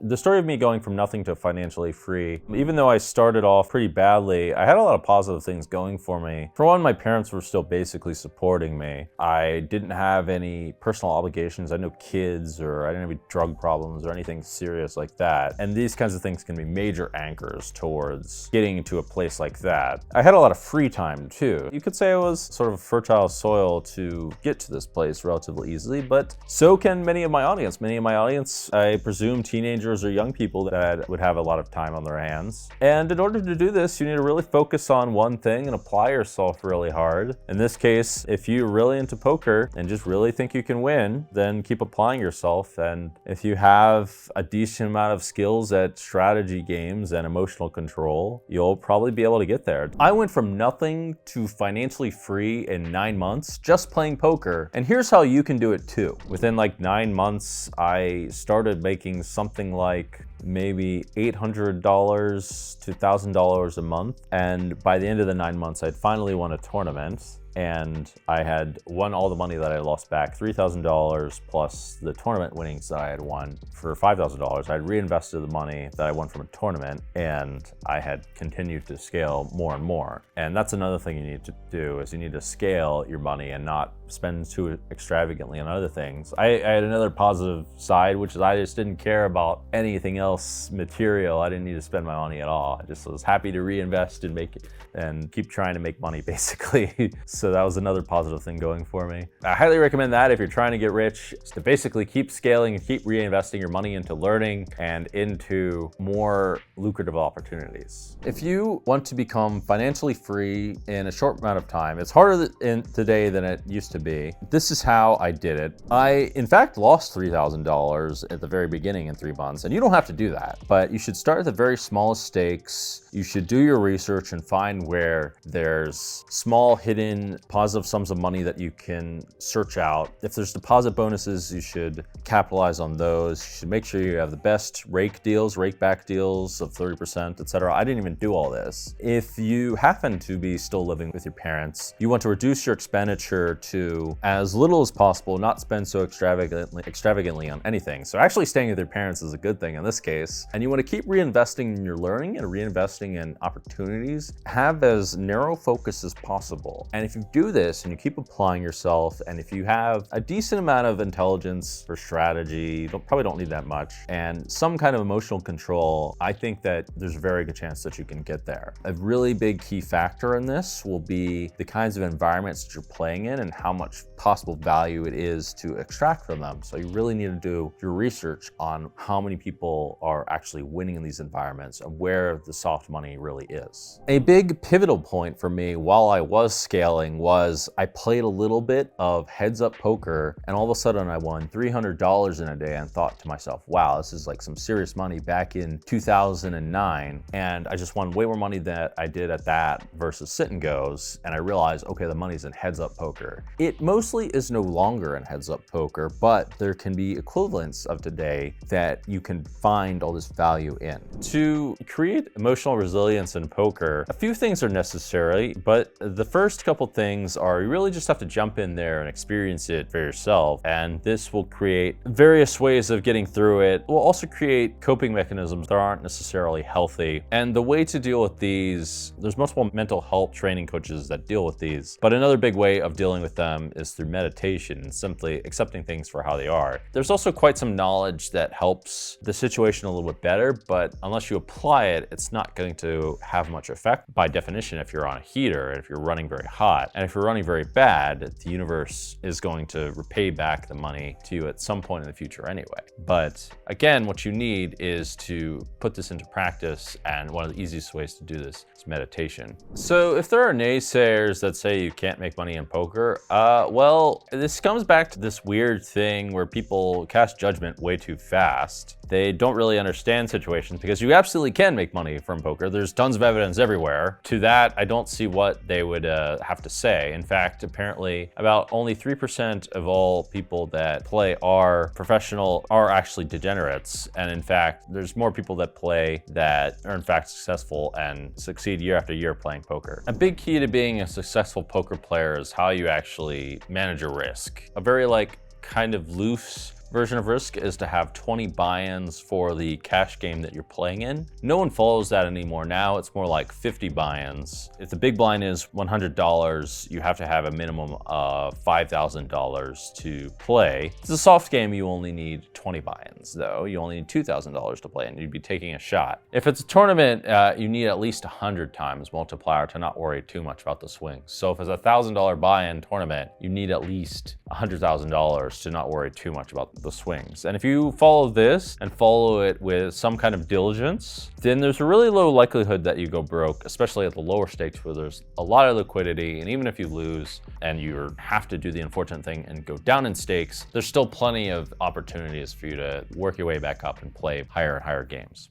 the story of me going from nothing to financially free, even though I started off pretty badly, I had a lot of positive things going for me. For one, my parents were still basically supporting me. I didn't have any personal obligations. I had no kids, or I didn't have any drug problems or anything serious like that. And these kinds of things can be major anchors towards getting to a place like that. I had a lot of free time too. You could say I was sort of fertile soil to get to this place relatively easily, but so can many of my audience. Many of my audience, I presume, teenagers or young people that would have a lot of time on their hands. And in order to do this, you need to really focus on one thing and apply yourself really hard. In this case, if you're really into poker and just really think you can win, then keep applying yourself. And if you have a decent amount of skills at strategy games and emotional control, you'll probably be able to get there. I went from nothing to financially free in 9 months just playing poker. And here's how you can do it too. Within like 9 months, I started making something like maybe $800 to $1,000 a month. And by the end of the 9 months, I'd finally won a tournament. And I had won all the money that I lost back, $3,000 plus the tournament winnings that I had won for $5,000. I'd reinvested the money that I won from a tournament, and I had continued to scale more and more. And that's another thing you need to do, is you need to scale your money and not spend too extravagantly on other things. I had another positive side, which is I just didn't care about anything else material. I didn't need to spend my money at all. I just was happy to reinvest and make it and keep trying to make money, basically. So that was another positive thing going for me. I highly recommend that if you're trying to get rich, is to basically keep scaling and keep reinvesting your money into learning and into more lucrative opportunities. If you want to become financially free in a short amount of time, it's harder today than it used to be. This is how I did it. I, in fact, lost $3,000 at the very beginning in 3 months, and you don't have to do that, but you should start at the very smallest stakes. You should do your research and find where there's small hidden positive sums of money that you can search out. If there's deposit bonuses, you should capitalize on those. You should make sure you have the best rake deals, rake back deals of 30%, etc. I didn't even do all this. If you happen to be still living with your parents, you want to reduce your expenditure to as little as possible, not spend so extravagantly on anything. So actually staying with your parents is a good thing in this case. And you want to keep reinvesting in your learning and reinvesting in opportunities. Have as narrow focus as possible. And if you do this and you keep applying yourself, and if you have a decent amount of intelligence for strategy, you probably don't need that much, and some kind of emotional control, I think that there's a very good chance that you can get there. A really big key factor in this will be the kinds of environments that you're playing in and how much possible value it is to extract from them. So you really need to do your research on how many people are actually winning in these environments and where the soft money really is. A big pivotal point for me while I was scaling was I played a little bit of heads-up poker, and all of a sudden I won $300 in a day and thought to myself, wow, this is like some serious money back in 2009. And I just won way more money than I did at that versus sit and goes. And I realized, okay, the money's in heads-up poker. It mostly is no longer in heads-up poker, but there can be equivalents of today that you can find all this value in. To create emotional resilience in poker, a few things are necessary, but the first couple things are you really just have to jump in there and experience it for yourself. And this will create various ways of getting through it. It will also create coping mechanisms that aren't necessarily healthy. And the way to deal with these, there's multiple mental health training coaches that deal with these, but another big way of dealing with them is through meditation and simply accepting things for how they are. There's also quite some knowledge that helps the situation a little bit better, but unless you apply it, it's not going to have much effect by definition if you're on a heater, if you're running very hot. And if you're running very bad, the universe is going to repay back the money to you at some point in the future anyway. But again, what you need is to put this into practice, and one of the easiest ways to do this is meditation. So if there are naysayers that say you can't make money in poker, well, this comes back to this weird thing where people cast judgment way too fast. They don't really understand situations, because you absolutely can make money from poker. There's tons of evidence everywhere. To that, I don't see what they would have to say. In fact, apparently about only 3% of all people that play are professional are actually degenerates. And in fact, there's more people that play that are in fact successful and succeed year after year playing poker. A big key to being a successful poker player is how you actually manage your risk. A very kind of loose version of Risk is to have 20 buy-ins for the cash game that you're playing in. No one follows that anymore. Now it's more like 50 buy-ins. If the big blind is $100, you have to have a minimum of $5,000 to play. It's a soft game, you only need 20 buy-ins though. You only need $2,000 to play and you'd be taking a shot. If it's a tournament, you need at least 100 times multiplier to not worry too much about the swings. So if it's a $1,000 buy-in tournament, you need at least $100,000 to not worry too much about the swings. And if you follow this and follow it with some kind of diligence, then there's a really low likelihood that you go broke, especially at the lower stakes where there's a lot of liquidity. And even if you lose and you have to do the unfortunate thing and go down in stakes, there's still plenty of opportunities for you to work your way back up and play higher and higher games.